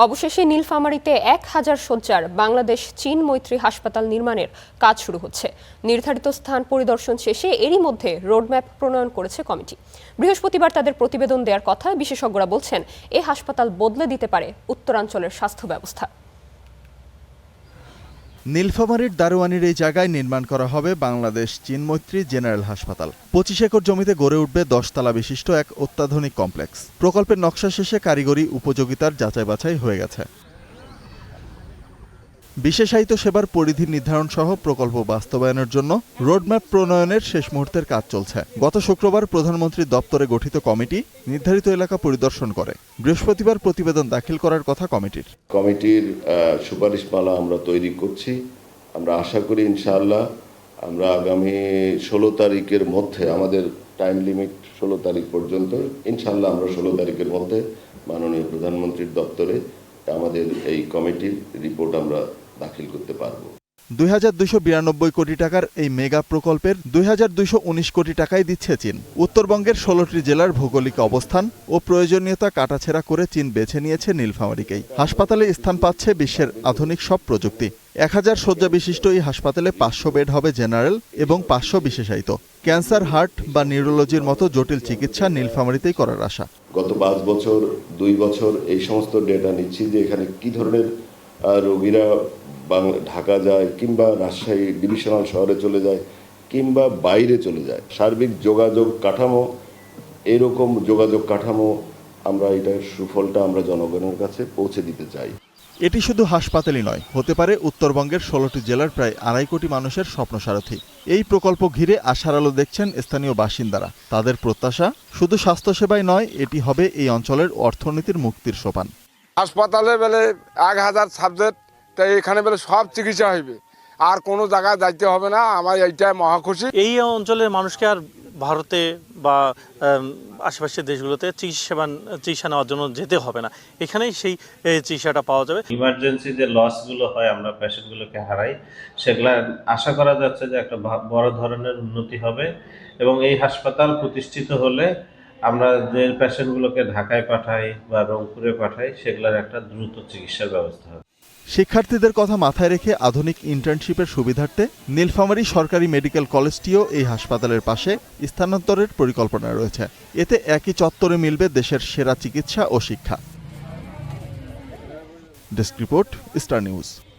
অবশেষে নীলফামারীতে ১,০০০ শয্যার বাংলাদেশ চীন মৈত্রী হাসপাতাল নির্মাণের কাজ শুরু হচ্ছে। নির্ধারিত স্থান পরিদর্শন শেষে এরই মধ্যে রোডম্যাপ প্রণয়ন করেছে কমিটি। বৃহস্পতিবার তাদের প্রতিবেদন দেওয়ার কথা। বিশেষজ্ঞরা বলছেন এ হাসপাতাল বদলে দিতে পারে উত্তরাঞ্চলের স্বাস্থ্য ব্যবস্থা। নীলফামারীর দারোয়ানির এই জায়গায় নির্মাণ করা হবে বাংলাদেশ চীন মৈত্রী জেনারেল হাসপাতাল। ২৫ একর জমিতে গড়ে উঠবে ১০ তলা বিশিষ্ট এক অত্যাধুনিক কমপ্লেক্স। প্রকল্পের নকশা শেষে কারিগরি উপযোগিতার যাচাই বাছাই হয়ে গেছে। বিশেষায়িত সেবার পরিধি নির্ধারণ সহ প্রকল্প বাস্তবায়নের জন্য রোডম্যাপ প্রণয়নের শেষ মুহূর্তের কাজ চলছে। গত শুক্রবার প্রধানমন্ত্রীর দপ্তরে গঠিত কমিটি নির্ধারিত এলাকা পরিদর্শন করে। বৃহস্পতিবার প্রতিবেদন দাখিল করার কথা কমিটির সুপারিশমালা আমরা তৈরি করছি। আমরা আশা করি ইনশাআল্লাহ আমরা আগামী ১৬ তারিখের মধ্যে, আমাদের টাইম লিমিট ১৬ তারিখ পর্যন্ত, ইনশাআল্লাহ আমরা ১৬ তারিখের মধ্যে মাননীয় প্রধানমন্ত্রীর দপ্তরে আমাদের এই কমিটির রিপোর্ট আমরা দাখিল করতে পারব। ২,২৯২ কোটি টাকার এই মেগা প্রকল্পের ২,২১৯ কোটি টাকাই দিচ্ছে চীন। উত্তরবঙ্গের ১৬টি জেলার ভৌগোলিক অবস্থান ও প্রয়োজনীয়তা কাটাছেঁড়া করে চীন বেছে নিয়েছে নীলফামারীকেই। হাসপাতালে স্থান পাচ্ছে বিশ্বের আধুনিক সব প্রযুক্তি। ১,০০০ শয্যা বিশিষ্ট এই হাসপাতালে ৫০০ বেড হবে জেনারেল এবং ৫০০ বিশেষায়িত। ক্যান্সার, হার্ট বা নিউরোলজির মতো জটিল চিকিৎসা নীলফামারীতেই করার আশা। গত ৫ বছর ২ বছর এই সমস্ত ডেটা নিচ্ছি যে এখানে কি ধরনের রোগীরা ঢাকা যায় কিংবা রাজশাহী ডিভিশনাল শহরে চলে যায় কিংবা বাইরে চলে যায়। সার্বিক যোগাযোগ কাঠামো, এরকম যোগাযোগ কাঠামো আমরা এটার সুফলটা আমরা জনগণের কাছে পৌঁছে দিতে চাই। এটি শুধু হাসপাতালই নয়, হতে পারে উত্তরবঙ্গের ১৬টি জেলার প্রায় ২.৫ কোটি মানুষের স্বপ্নসারথি। এই প্রকল্প ঘিরে আশার আলো দেখছেন স্থানীয় বাসিন্দারা। তাদের প্রত্যাশা শুধু স্বাস্থ্যসেবাই নয়, এটি হবে এই অঞ্চলের অর্থনীতির মুক্তির সোপান। হাসপাতালে বেলে ১,০০০ সাবজেক্ট, তাই এখানে বেলে সব চিকিৎসা হইবে, আর কোনো জায়গায় যাইতে হবে না। আমার এইটাই মহাখুশি। এই অঞ্চলের মানুষকে আর ভারতে বা আশেপাশের দেশগুলোতে চিকিৎসা নেওয়ার জন্য যেতে হবে না, এখানেই সেই চিকিৎসাটা পাওয়া যাবে। ইমার্জেন্সি যে লসগুলো হয়, আমরা পেশেন্টগুলোকে হারাই, সেগুলো আশা করা যাচ্ছে যে একটা বড় ধরনের উন্নতি হবে এবং এই হাসপাতাল প্রতিষ্ঠিত হলে আমরা যে পেশেন্টগুলোকে ঢাকায় পাঠাই বা রংপুরে পাঠাই, সেগুলোর একটা দ্রুত চিকিৎসার ব্যবস্থা হবে। শিক্ষার্থীদের কথা মাথায় রেখে আধুনিক ইন্টার্নশিপের সুবিধার্থে নীলফামারী সরকারি মেডিকেল কলেজটিও এই হাসপাতালের পাশে স্থানান্তরের পরিকল্পনা রয়েছে। এতে একই চত্বরে মিলবে দেশের সেরা চিকিৎসা ও শিক্ষা। Desk report, star news.